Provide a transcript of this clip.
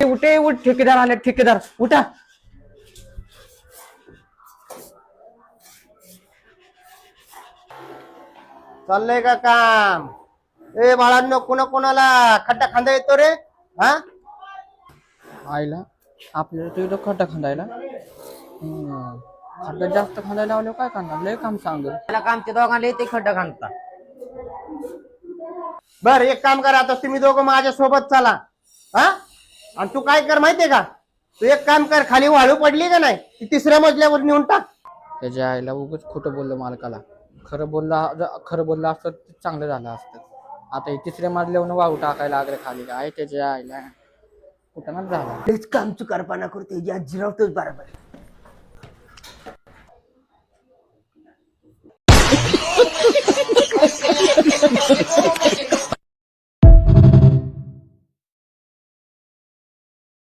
उठे उठ, ठेकेदार आले, ठेकेदार उठा. चाललंय का काम? ए बाळांनो, कोणाला खड्डा खांदा येतो रे? हा, आईला आपल्याला तिथं खड्डा खांदायला. खड्डा जास्त खांदायला लावलं काय करणार? लय काम सांग. त्याला कामच्या दोघांना येते खड्डा खांदता. बर एक काम करा, आता तुम्ही दोघं माझ्या सोबत चला. हा, आणि तू काय कर माहितीये का? तू एक काम कर, खाली वाळू पडली का नाही ती तिसऱ्या मजल्यावर नेऊन टाक. त्याच्या आईला उगाच खोटं बोललं मालकाला. खरं बोललं असतं तर चांगलं झालं असतं. आता हे तिसऱ्या मजल्यावर वाळू टाकायला लागले खाली. काय त्याच्या आईला कुठं झाला. तेच काम चुकारपणा करते, या जिरावतोच बरोबर.